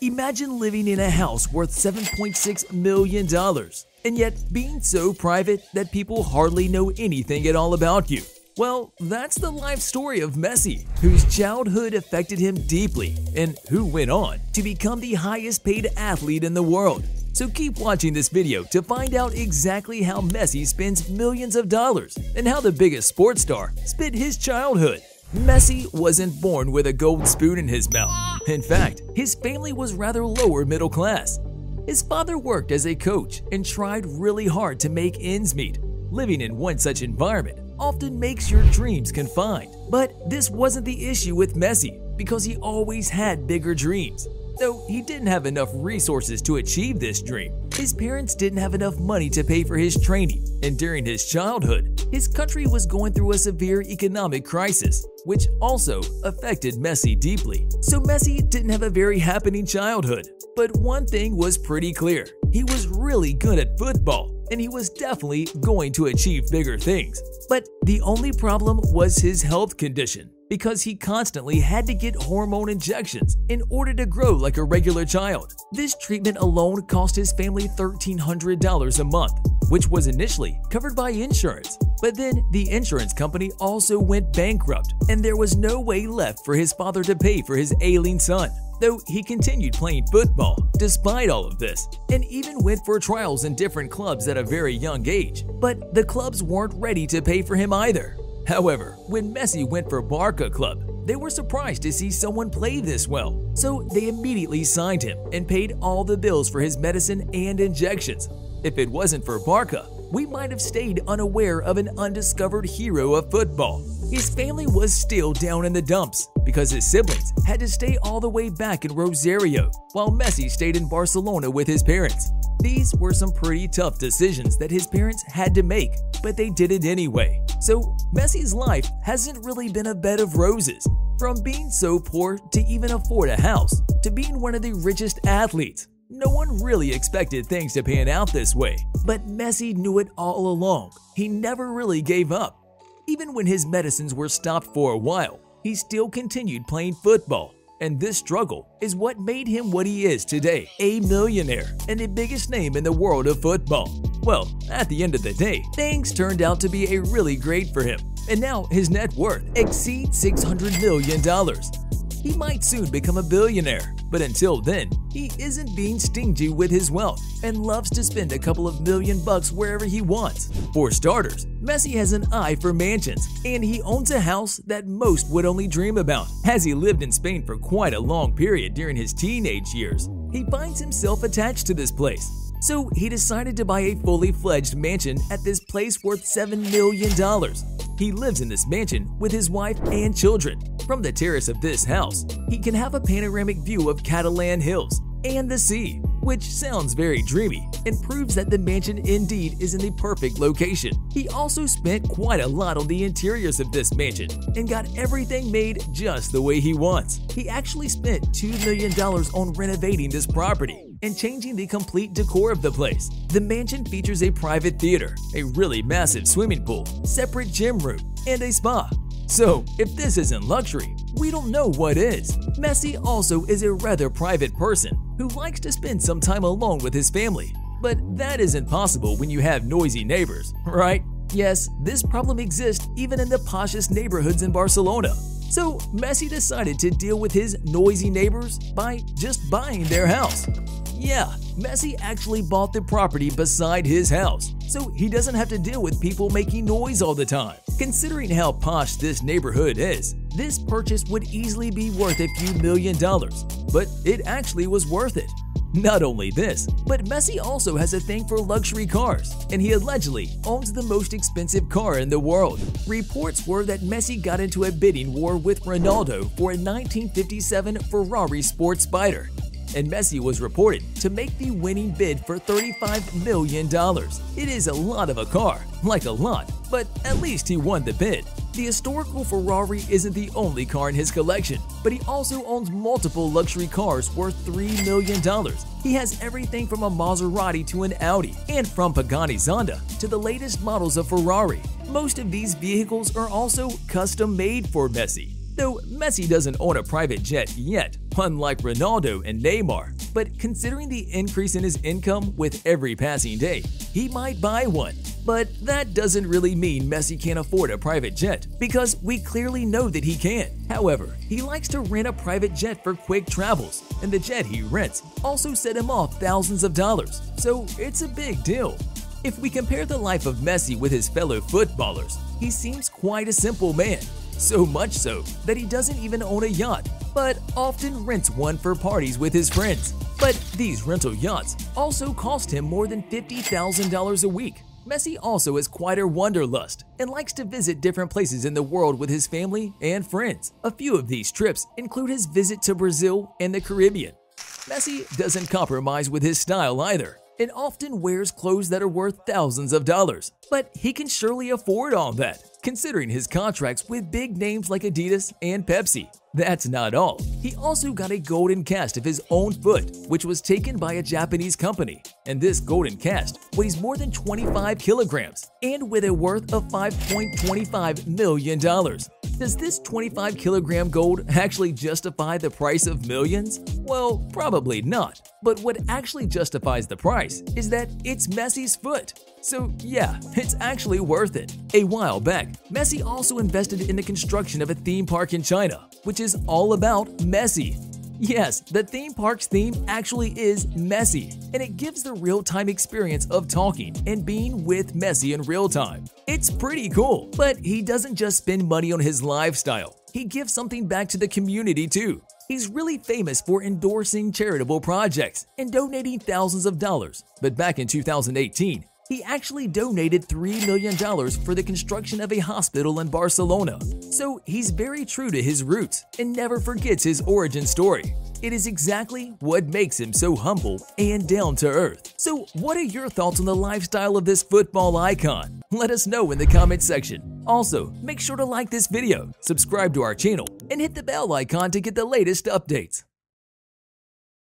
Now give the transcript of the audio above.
Imagine living in a house worth $7.6 million, and yet being so private that people hardly know anything at all about you. Well, that's the life story of Messi, whose childhood affected him deeply and who went on to become the highest paid athlete in the world. So keep watching this video to find out exactly how Messi spends millions of dollars and how the biggest sports star spent his childhood. Messi wasn't born with a gold spoon in his mouth. In fact, his family was rather lower middle class. His father worked as a coach and tried really hard to make ends meet. Living in one such environment often makes your dreams confined. But this wasn't the issue with Messi because he always had bigger dreams. Though he didn't have enough resources to achieve this dream, his parents didn't have enough money to pay for his training, and during his childhood, his country was going through a severe economic crisis, which also affected Messi deeply. So Messi didn't have a very happening childhood. But one thing was pretty clear: he was really good at football, and he was definitely going to achieve bigger things. But the only problem was his health condition, because he constantly had to get hormone injections in order to grow like a regular child. This treatment alone cost his family $1,300 a month, which was initially covered by insurance. But then the insurance company also went bankrupt, and there was no way left for his father to pay for his ailing son. Though he continued playing football despite all of this, and even went for trials in different clubs at a very young age. But the clubs weren't ready to pay for him either. However, when Messi went for Barca club, they were surprised to see someone play this well. So they immediately signed him and paid all the bills for his medicine and injections. If it wasn't for Barca, we might have stayed unaware of an undiscovered hero of football. His family was still down in the dumps because his siblings had to stay all the way back in Rosario, while Messi stayed in Barcelona with his parents. These were some pretty tough decisions that his parents had to make, but they did it anyway. So Messi's life hasn't really been a bed of roses. From being so poor to even afford a house, to being one of the richest athletes. No one really expected things to pan out this way, but Messi knew it all along. He never really gave up. Even when his medicines were stopped for a while, he still continued playing football. And this struggle is what made him what he is today, a millionaire and the biggest name in the world of football. Well, at the end of the day, things turned out to be really great for him, and now his net worth exceeds $600 million. He might soon become a billionaire, but until then, he isn't being stingy with his wealth and loves to spend a couple of $1,000,000 wherever he wants. For starters, Messi has an eye for mansions, and he owns a house that most would only dream about. As he lived in Spain for quite a long period during his teenage years, he finds himself attached to this place. So he decided to buy a fully fledged mansion at this place worth $7 million. He lives in this mansion with his wife and children. From the terrace of this house, he can have a panoramic view of Catalan hills and the sea, which sounds very dreamy and proves that the mansion indeed is in the perfect location. He also spent quite a lot on the interiors of this mansion and got everything made just the way he wants. He actually spent $2 million on renovating this property and changing the complete decor of the place. The mansion features a private theater, a really massive swimming pool, separate gym room, and a spa. So, if this isn't luxury, we don't know what is. Messi also is a rather private person who likes to spend some time alone with his family. But that isn't possible when you have noisy neighbors, right? Yes, this problem exists even in the poshest neighborhoods in Barcelona. So, Messi decided to deal with his noisy neighbors by just buying their house. Yeah, Messi actually bought the property beside his house, so he doesn't have to deal with people making noise all the time. Considering how posh this neighborhood is, this purchase would easily be worth a few $1,000,000, but it actually was worth it. Not only this, but Messi also has a thing for luxury cars, and he allegedly owns the most expensive car in the world. Reports were that Messi got into a bidding war with Ronaldo for a 1957 Ferrari Sports Spider, and Messi was reported to make the winning bid for $35 million. It is a lot of a car, like a lot, but at least he won the bid. The historical Ferrari isn't the only car in his collection, but he also owns multiple luxury cars worth $3 million. He has everything from a Maserati to an Audi, and from Pagani Zonda to the latest models of Ferrari. Most of these vehicles are also custom made for Messi. Though Messi doesn't own a private jet yet, unlike Ronaldo and Neymar, but considering the increase in his income with every passing day, he might buy one. But that doesn't really mean Messi can't afford a private jet, because we clearly know that he can. However, he likes to rent a private jet for quick travels, and the jet he rents also set him off thousands of dollars, so it's a big deal. If we compare the life of Messi with his fellow footballers, he seems quite a simple man. So much so that he doesn't even own a yacht, but often rents one for parties with his friends. But these rental yachts also cost him more than $50,000 a week. Messi also has quite a wanderlust and likes to visit different places in the world with his family and friends. A few of these trips include his visit to Brazil and the Caribbean. Messi doesn't compromise with his style either, and often wears clothes that are worth thousands of dollars. But he can surely afford all that, considering his contracts with big names like Adidas and Pepsi. That's not all. He also got a golden cast of his own foot, which was taken by a Japanese company. And this golden cast weighs more than 25 kilograms and with a worth of $5.25 million. Does this 25-kilogram gold actually justify the price of millions? Well, probably not. But what actually justifies the price is that it's Messi's foot. So yeah, it's actually worth it. A while back, Messi also invested in the construction of a theme park in China, which is all about Messi. Yes, the theme park's theme actually is Messi, and it gives the real-time experience of talking and being with Messi in real time. It's pretty cool, but he doesn't just spend money on his lifestyle. He gives something back to the community too. He's really famous for endorsing charitable projects and donating thousands of dollars. But back in 2018, he actually donated $3 million for the construction of a hospital in Barcelona. So he's very true to his roots and never forgets his origin story. It is exactly what makes him so humble and down to earth. So what are your thoughts on the lifestyle of this football icon? Let us know in the comment section. Also, make sure to like this video, subscribe to our channel, and hit the bell icon to get the latest updates.